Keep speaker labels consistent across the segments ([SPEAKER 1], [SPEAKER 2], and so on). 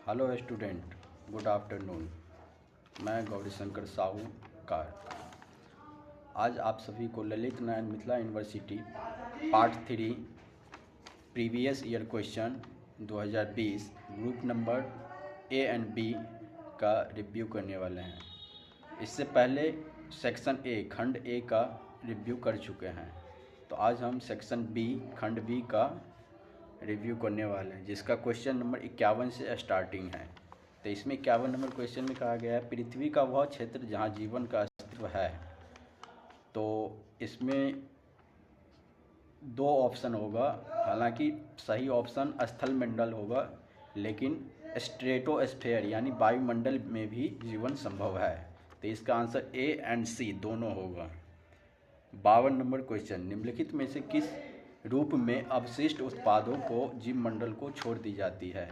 [SPEAKER 1] Hello student, good afternoon. मैं Gaurishankar Sahu car आज आप सभी को Lalit Narayan Mithila university part 3 previous year question 2020 group number A and B का रिव्यू करने वाले हैं। इससे पहले सेक्शन ए खंड ए का रिव्यू कर चुके हैं, तो आज हम सेक्शन बी खंड बी का रिव्यू करने वाले हैं, जिसका क्वेश्चन नंबर 51 से स्टार्टिंग है। तो इसमें 51 नंबर क्वेश्चन में कहा गया है, पृथ्वी का वह क्षेत्र जहां जीवन का अस्तित्व है। तो इसमें दो ऑप्शन होगा, हालांकि सही ऑप्शन स्थल मंडल होगा, लेकिन स्ट्रेटोस्फेयर यानी वायुमंडल में भी जीवन संभव है। तो इसका आंसर ए एंड सी दोनों होगा। 52 नंबर क्वेश्चन, निम्नलिखित में से किस रूप में अवशिष्ट उत्पादों को जीव मंडल को छोड़ दी जाती है।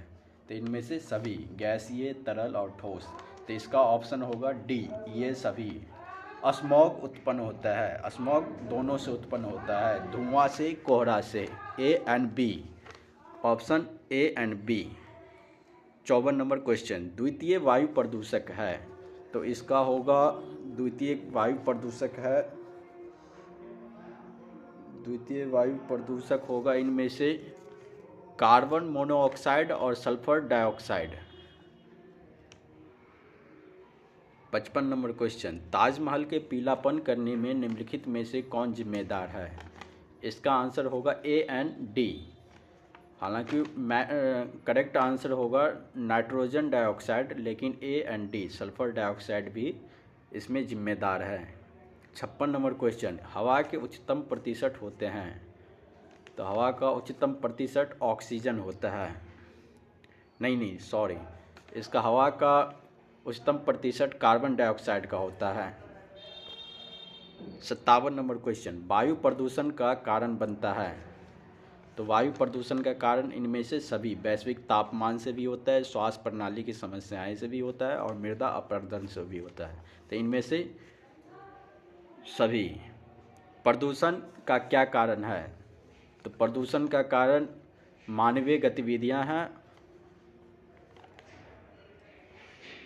[SPEAKER 1] तो इनमें से सभी, गैसीय, तरल और ठोस। तो इसका ऑप्शन होगा डी, ये सभी। स्मॉग उत्पन्न होता है, स्मॉग दोनों से उत्पन्न होता है, धुआं से, कोहरा से। A and B, option A and B. 54 number question, द्वितीय वायु प्रदूषक है। तो इसका होगा द्वितीय वायु प्रदूषक होगा इनमें से कार्बन मोनोऑक्साइड और sulphur dioxide. 55 number question, Taj Mahal के पीलापन करने में निम्नलिखित में से कौन जिम्मेदार है। इसका आंसर होगा ए एंड डी। हालांकि करेक्ट आंसर होगा नाइट्रोजन डाइऑक्साइड, लेकिन A and D sulphur dioxide भी इसमें जिम्मेदार है। 56 नंबर क्वेश्चन, हवा के उच्चतम प्रतिशत होते हैं। तो हवा का उच्चतम प्रतिशत ऑक्सीजन होता है। नहीं सॉरी, इसका हवा का उच्चतम प्रतिशत कार्बन डाइऑक्साइड का होता है। 57 नंबर क्वेश्चन, वायु प्रदूषण का कारण बनता है। तो वायु प्रदूषण का कारण इनमें से सभी, वैश्विक तापमान से भी होता है, श्वास प्रणाली की समस्याएं से भी होता है और मृदा अपरदन से भी होता है। तो इनमें से सभी। प्रदूषण का क्या कारण है। तो प्रदूषण का कारण मानवीय गतिविधियां हैं।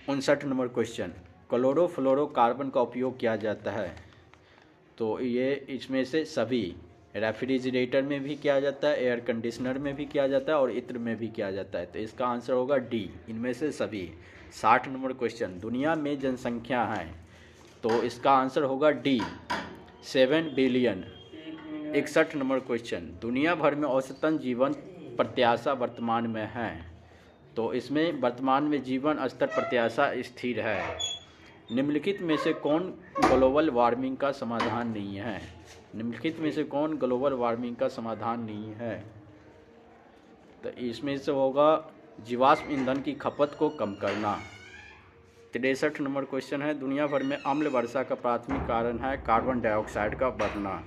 [SPEAKER 1] 59 नंबर क्वेश्चन, क्लोरोफ्लोरोकार्बन का उपयोग किया जाता है। तो ये इसमें से सभी, रेफ्रिजरेटर में भी किया जाता है, एयर कंडीशनर में भी किया जाता है और इत्र में भी किया जाता है। तो इसका आंसर होगा डी, इनमें से सभी। 60 नंबर क्वेश्चन, दुनिया में जनसंख्या है। तो इसका आंसर होगा डी, 7 बिलियन। 61 नंबर क्वेश्चन, दुनिया भर में औसतन जीवन प्रत्याशा वर्तमान में है। तो इसमें वर्तमान में जीवन स्तर प्रत्याशा स्थिर है। निम्नलिखित में से कौन ग्लोबल वार्मिंग का समाधान नहीं है। निम्नलिखित में से कौन ग्लोबल वार्मिंग का समाधान नहीं है। तो इसमें से होगा जीवाश्म ईंधन की खपत को कम करना। 63 नंबर क्वेश्चन है, दुनिया भर में अम्ल वर्षा का प्राथमिक कारण है कार्बन डाइऑक्साइड का बढ़ना।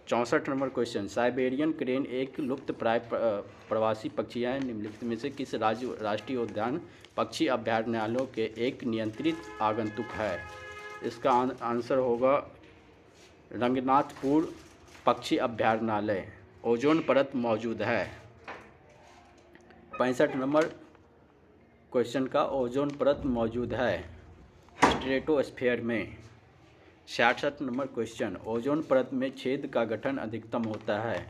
[SPEAKER 1] 64 नंबर क्वेश्चन, साइबेरियन क्रेन एक लुप्त प्राय प्रवासी पक्षी है। निम्नलिखित में से किस राष्ट्रीय उद्यान पक्षी अभ्यारण्यालयों के एक नियंत्रित आगंतुक है। इसका आंसर होगा रंगनाथपुर पक्षी अभ्यारण्यालय। ओजोन परत मौजूद है। 65 नंबर क्वेश्चन का, ओजोन परत मौजूद है स्ट्रेटोस्फेयर में। 66 नंबर क्वेश्चन, ओजोन परत में छेद का गठन अधिकतम होता है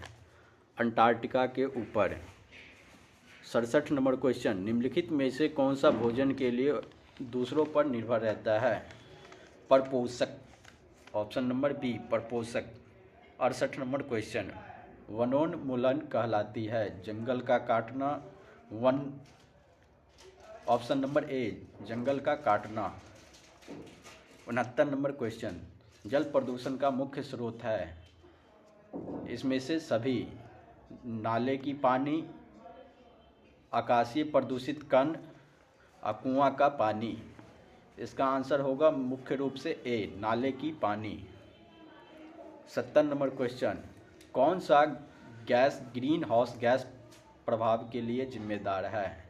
[SPEAKER 1] अंटार्कटिका के ऊपर। 67 नंबर क्वेश्चन, निम्नलिखित में से कौन सा भोजन के लिए दूसरों पर निर्भर रहता है। परपोषक, ऑप्शन नंबर बी परपोषक। 68 नंबर क्वेश्चन, वनोन्मूलन कहलाती है जंगल का काटना। ऑप्शन नंबर ए जंगल का काटना। 69 नंबर क्वेश्चन, जल प्रदूषण का मुख्य स्रोत है। इसमें से सभी, नाले की पानी, आकाशीय प्रदूषित कण, कुआं का पानी। इसका आंसर होगा मुख्य रूप से ए, नाले की पानी। 70 नंबर क्वेश्चन, कौन सा गैस ग्रीन हाउस गैस प्रभाव के लिए जिम्मेदार है।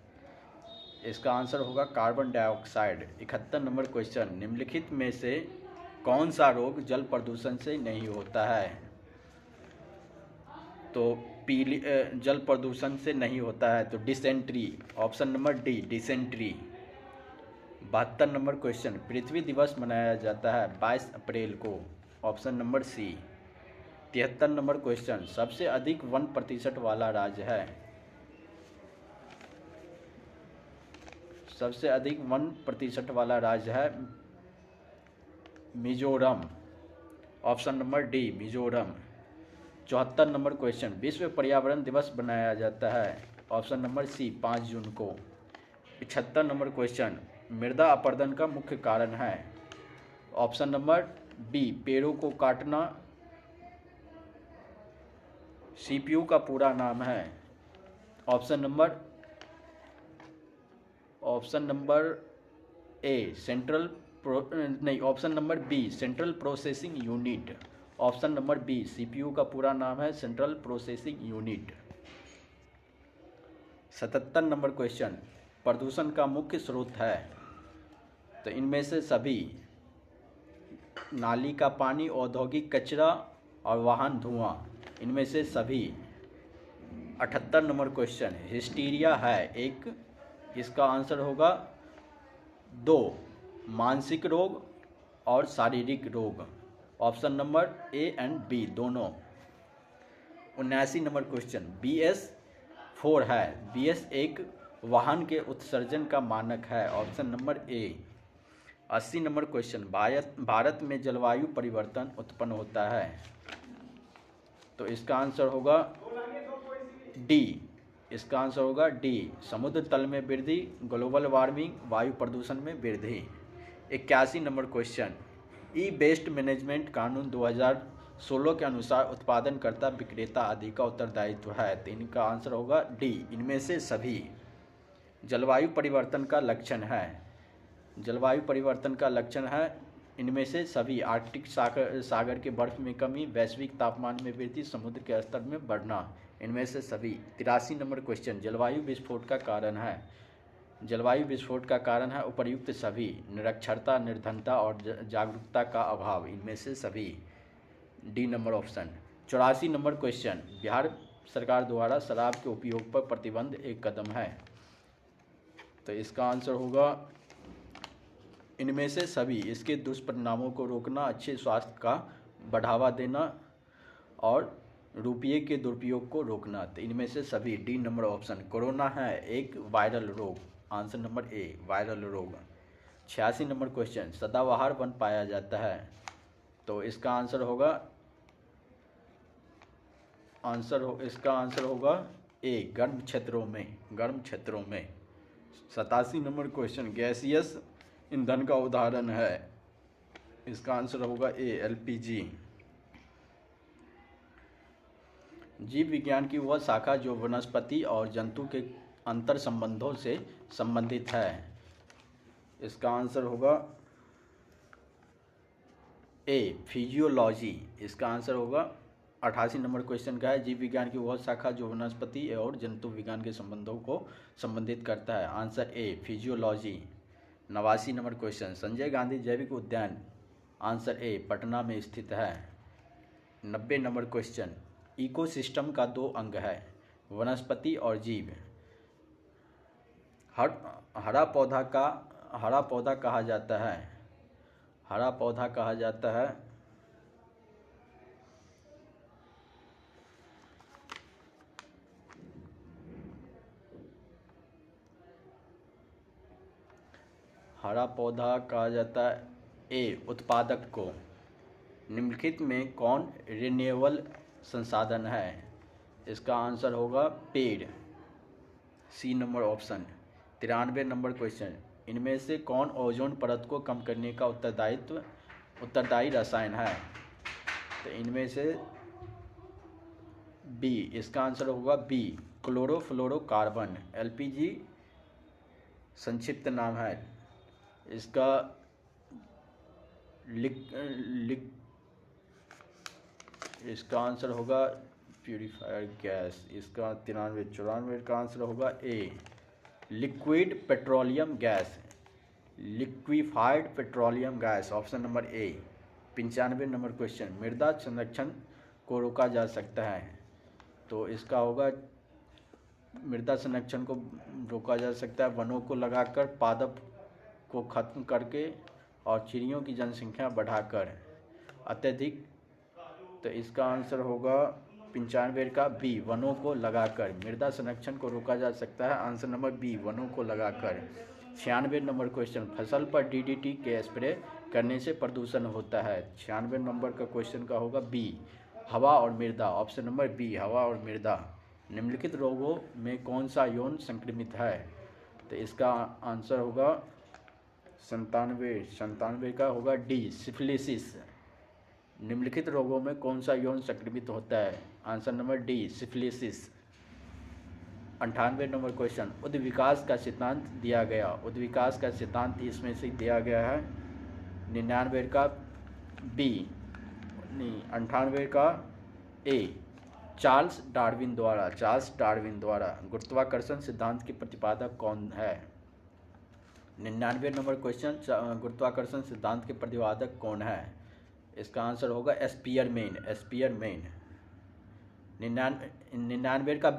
[SPEAKER 1] इसका आंसर होगा कार्बन डाइऑक्साइड। 71 नंबर क्वेश्चन, निम्नलिखित में से कौन सा रोग जल प्रदूषण से नहीं होता है। तो पीली जल प्रदूषण से नहीं होता है, तो dysentery, option number D dysentery. 72 number question, पृथ्वी दिवस मनाया जाता है 22 अप्रैल को, option number C. 73 number question, सबसे अधिक 1% वाला राज्य है, सबसे अधिक 1% वाला राज्य है Mizoram, option number D Mizoram. 74 number question, विश्व पर्यावरण दिवस मनाया जाता है, ऑप्शन नंबर सी 5 जून को। 75 नंबर क्वेश्चन, मृदा अपरदन का मुख्य कारण है, ऑप्शन नंबर बी पेड़ों को काटना। सीपीयू का पूरा नाम है, option number A option number B central processing unit, option number B CPU का पूरा नाम है central processing unit. 77 number question, प्रदूषण का मुख्य स्रोत है, तो इनमें से सभी, नाली का पानी, औद्योगिक कचरा और वाहन धुआं, इनमें से सभी। 78 नंबर क्वेश्चन, हिस्टीरिया है एक, इसका आंसर होगा 2, मानसिक रोग और शारीरिक रोग, option number A and B दोनों। 79 नंबर क्वेश्चन, BS4 है, BS एक वाहन के उत्सर्जन का मानक है, ऑप्शन नंबर ए। 80 नंबर क्वेश्चन, भारत में जलवायु परिवर्तन उत्पन्न होता है, तो इसका आंसर होगा डी, इसका आंसर होगा डी, समुद्र तल में वृद्धि, ग्लोबल वार्मिंग, वायु प्रदूषण में वृद्धि। 81 नंबर क्वेश्चन, ई वेस्ट मैनेजमेंट कानून 2016 के अनुसार उत्पादनकर्ता, विक्रेता आदि का उत्तरदायित्व है, तो इनका आंसर होगा डी, इनमें से सभी। जलवायु परिवर्तन का लक्षण है, जलवायु परिवर्तन का लक्षण है इनमें से सभी, आर्कटिक सागर के बर्फ में कमी, वैश्विक तापमान में वृद्धि, समुद्र के स्तर में बढ़ना, इनमें से सभी। 83 नंबर क्वेश्चन, जलवायु विस्फोट का कारण है, जलवायु विस्फोट का कारण है उपर्युक्त सभी, निरक्षरता, निर्धनता और जागरूकता का अभाव, इनमें से सभी, D number option. 84 number question, Bihar सरकार द्वारा शराब के उपयोग पर प्रतिबंध एक कदम है, तो इसका आंसर होगा इनमें से सभी, इसके दुष्परिणामों को रोकना, अच्छे स्वास्थ्य का बढ़ावा देना और रुपये के दुरुपयोग को रोकना, तो इनमें से सभी, डी नंबर ऑप्शन। कोरोना है एक वायरल रोग, आंसर नंबर ए वायरल रोग। 86 नंबर क्वेश्चन, सदाबहार वन पाया जाता है, तो इसका आंसर होगा इसका आंसर होगा ए गर्म क्षेत्रों में, गर्म क्षेत्रों में। 87 नंबर क्वेश्चन, गैसियस ईंधन का उदाहरण है, इसका आंसर होगा ए LPG। जीव विज्ञान की वह शाखा जो वनस्पति और जंतु के अंतर संबंधों से संबंधित है, इसका आंसर होगा ए फिजियोलॉजी, इसका आंसर होगा 88 नंबर क्वेश्चन का है, जीव विज्ञान की वह शाखा जो वनस्पति और जंतु विज्ञान के संबंधों को संबंधित करता है, answer A physiology. 89 number question, Sanjay Gandhi जैविक उद्यान, आंसर ए पटना में स्थित है। 90 नंबर क्वेश्चन, इकोसिस्टम का 2 अंग है, वनस्पति और जीव। हरा पौधा कहा जाता है, हरा पौधा कहा जाता है ए उत्पादक को। निम्नलिखित में कौन रिन्यूएबल संसाधन है, इसका आंसर होगा पेड़, C number option. 93 number question, इनमें से कौन ओजोन परत को कम करने का उत्तरदायी रसायन है, तो इनमें से बी, इसका आंसर होगा बी क्लोरोफ्लोरोकार्बन, LPG संक्षिप्त नाम है इसका। इसका आंसर होगा प्यूरिफायर गैस, इसका 93-94 का आंसर होगा a liquid petroleum gas, liquefied petroleum gas, option number A. 95 number question, मृदा संरक्षण को रोका जा सकता है, तो इसका होगा मृदा संरक्षण को रोका जा सकता है वनों को लगाकर, पादप को खत्म करके और चिड़ियों की जनसंख्या बढ़ाकर अत्यधिक। तो इसका आंसर होगा 95 का बी, वनों को लगाकर मृदा संरक्षण को रोका जा सकता है। आंसर नंबर बी, वनों को लगाकर। 96 नंबर क्वेश्चन, फसल पर डीडीटी के स्प्रे करने से प्रदूषण होता है। 96 नंबर का क्वेश्चन का होगा बी, हवा और मृदा। ऑप्शन नंबर बी, हवा और मृदा। निम्नलिखित रोगों में कौन सा यौन संक्रमित है? तो इसका आंसर होगा 97 का होगा डी, सिफिलिसिस। निम्नलिखित रोगों में कौन सा यौन संक्रमित होता है? Answer number D, syphilis. 98 number question, उद्विकास का सिद्धांत दिया गया। उद्विकास का सिद्धांत इसमें से दिया गया है 99 का बी, नहीं 98 का ए, चार्ल्स डार्विन द्वारा। गुरुत्वाकर्षण सिद्धांत के प्रतिपादक कौन है? 99 नंबर क्वेश्चन, गुरुत्वाकर्षण सिद्धांत के प्रतिपादक कौन है? इसका आंसर होगा स्पीयरमैन। 99 का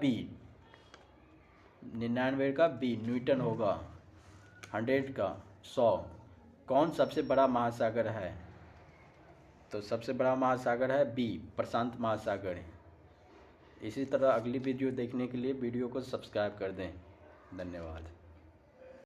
[SPEAKER 1] बी, न्यूटन होगा। 100 का 100, कौन सबसे बड़ा महासागर है? तो सबसे बड़ा महासागर है बी, प्रशांत महासागर। इसी तरह अगली वीडियो देखने के लिए वीडियो को सब्सक्राइब कर दें। धन्यवाद।